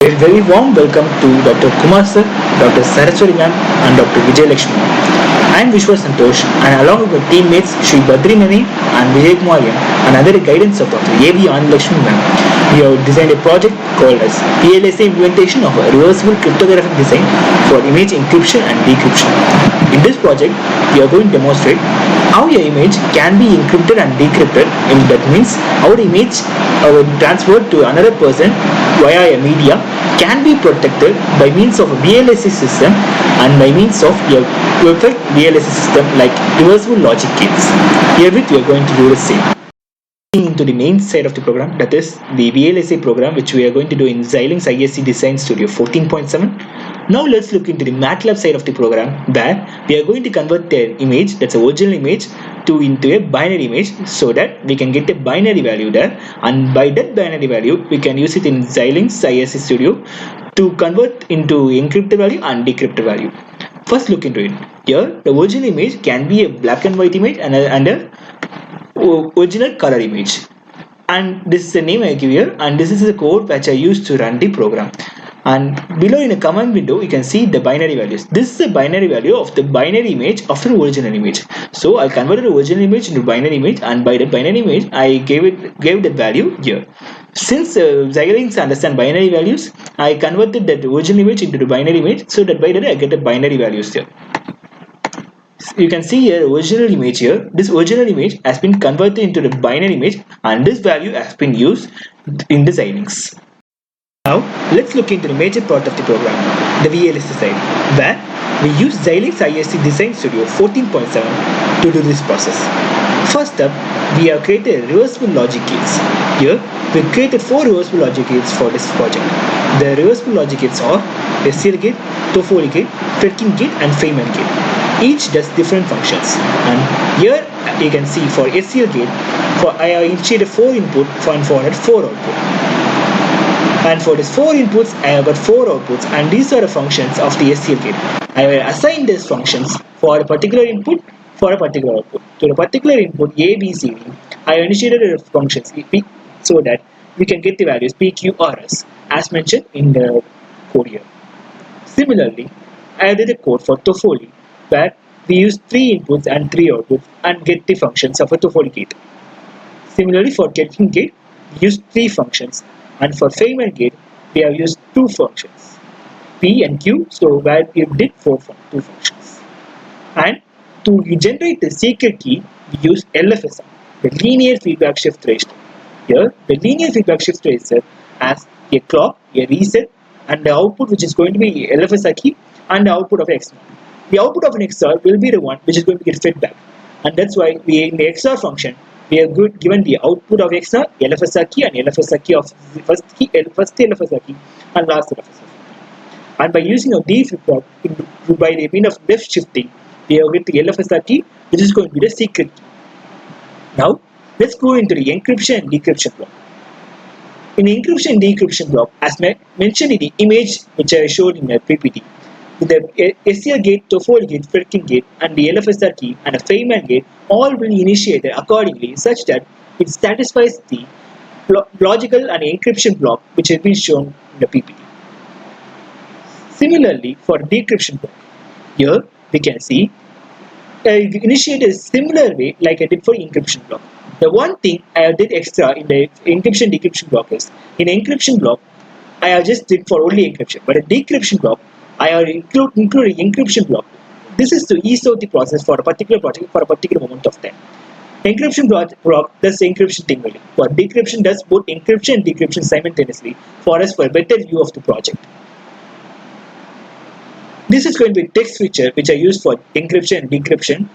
A very warm welcome to Dr. Kumar sir, Dr. Saraswati ma'am and Dr. Vijayakumar. I am Vishwa Santhosh and along with my teammates Shri Badri Narrain and Vijayakumar and under the guidance of Dr. Ananthalakshmi ma'am, we have designed a project called as VLSI implementation of a reversible cryptographic design for image encryption and decryption. In this project, we are going to demonstrate how your image can be encrypted and decrypted, and that means how the image transferred to another person via a media can be protected by means of a VLSI system and by means of a perfect VLSI system like reversible logic gates. Herewith we are going to do the same. Into the main side of the program, that is the VLSI program, which we are going to do in Xilinx ISC Design Studio 14.7. Now let's look into the MATLAB side of the program, where we are going to convert the image, that's an original image, into a binary image, so that we can get a binary value there, and by that binary value we can use it in Xilinx ISC Studio to convert into encrypted value and decrypted value. First look into it. Here the original image can be a black and white image and a original color image, and this is the name I give here, and this is the code which I use to run the program. And below in a command window you can see the binary values. This is the binary value of the binary image of the original image. So I converted the original image into binary image, and by the binary image I gave the value here. Since Xilinx understand binary values, I converted that original image into the binary image, so that by that I get the binary values here. You can see here original image here. This original image has been converted into the binary image, and this value has been used in the Xilinx. Now let's look into the major part of the program, the VLSI side, where we use Xilinx ISC Design Studio 14.7 to do this process. First up, we have created reversible logic gates. Here we created 4 reversible logic gates for this project. The reversible logic gates are SCL gate, Toffoli gate, Fredkin gate and Feynman gate. Each does different functions, and here you can see for SCL gate, I have initiated 4 input and for 4 output. And for these 4 inputs, I have got 4 outputs, and these are the functions of the SCL gate. I will assign these functions for a particular input, for a particular output. To the particular input A, B, C, D, I have initiated the functions so that we can get the values P, Q, R, S as mentioned in the code here. Similarly, I did a code for Toffoli where we use 3 inputs and 3 outputs and get the functions of a Toffoli gate. Similarly, for Fredkin gate, we use 3 functions, and for Feynman gate, we have used 2 functions, P and Q, so where we did 2 functions. And to generate the secret key, we use LFSR, the linear feedback shift register. Here, the linear feedback shift register has a clock, a reset, and the output which is going to be LFSR key and the output of XOR. The output of an XOR will be the one which is going to get fed back, and that's why we in the XOR function we have given the output of XOR, LFSR key and LFSR key of the first LFSR key and last LFSR key. And by using a D flip-flop by the mean of left shifting, we have get the LFSR key which is going to be the secret key. Now let's go into the encryption and decryption block. In the encryption and decryption block, as mentioned in the image which I showed in the PPT, the SCL gate, Toffoli gate, Fredkin gate and the LFSR key and a Feynman gate all will be initiated accordingly such that it satisfies the logical and encryption block which has been shown in the PPT. Similarly, for decryption block, here we can see initiated a similar way like I did for encryption block. The one thing I did extra in the encryption decryption block is, in encryption block I have just did for only encryption, but in decryption block I have included encryption block. This is to ease out the process for a particular project for a particular moment of time. Encryption block does the encryption thing only. For decryption does both encryption and decryption simultaneously for us for a better view of the project. This is going to be a text feature which I use for encryption and decryption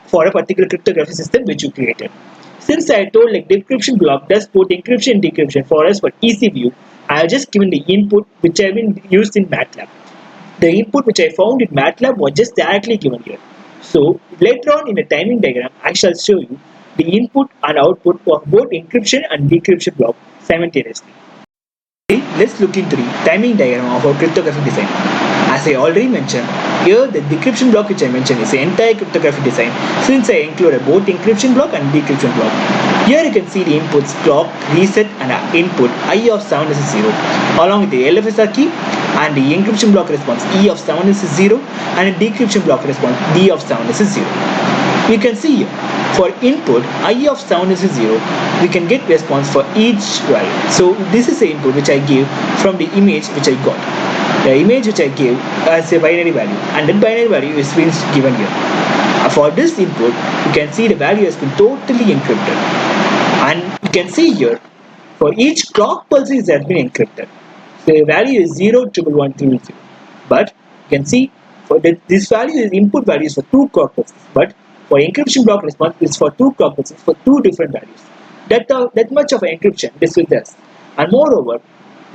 for a particular cryptographic system which you created. Since I told like decryption block does both encryption and decryption for us for easy view, I have just given the input which have been used in MATLAB. The input which I found in MATLAB was just directly given here. So later on in the timing diagram, I shall show you the input and output of both encryption and decryption block simultaneously. Okay, let's look into the timing diagram of our cryptographic design. As I already mentioned, here the decryption block which I mentioned is the entire cryptographic design, since I included both encryption block and decryption block. Here you can see the inputs clock, reset and input I of 7 is 0 along with the LFSR key and the encryption block response E of 7 is 0 and the decryption block response D of 7 is 0. You can see here for input I of 7 is 0 we can get response for each value. So this is the input which I gave from the image which I got. The image which I gave as a binary value and that binary value is being given here. For this input you can see the value has been totally encrypted and you can see here for each clock pulse it has been encrypted. So the value is 0111130 but you can see for this value is input value is for 2 clock pulses but for encryption block response is for 2 clock pulses for 2 different values. That much of encryption this will test. And moreover,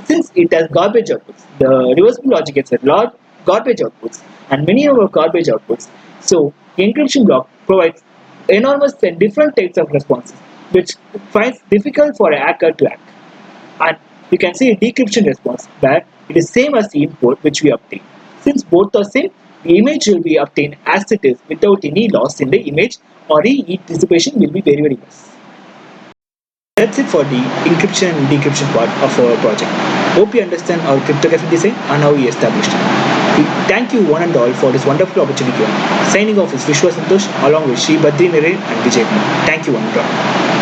since it has garbage outputs, the reversible logic gets a lot garbage outputs and many of our garbage outputs. So the encryption block provides enormous and different types of responses which finds difficult for a hacker to hack. And you can see a decryption response where it is same as the input which we obtain. Since both are same, the image will be obtained as it is without any loss in the image or the heat dissipation will be very less. That's it for the encryption and decryption part of our project. Hope you understand our cryptographic design and how we established it. We thank you one and all for this wonderful opportunity. Signing off is Vishwa Santhosh along with Shri Badri Narrain and Vijayakumar. Thank you one and all.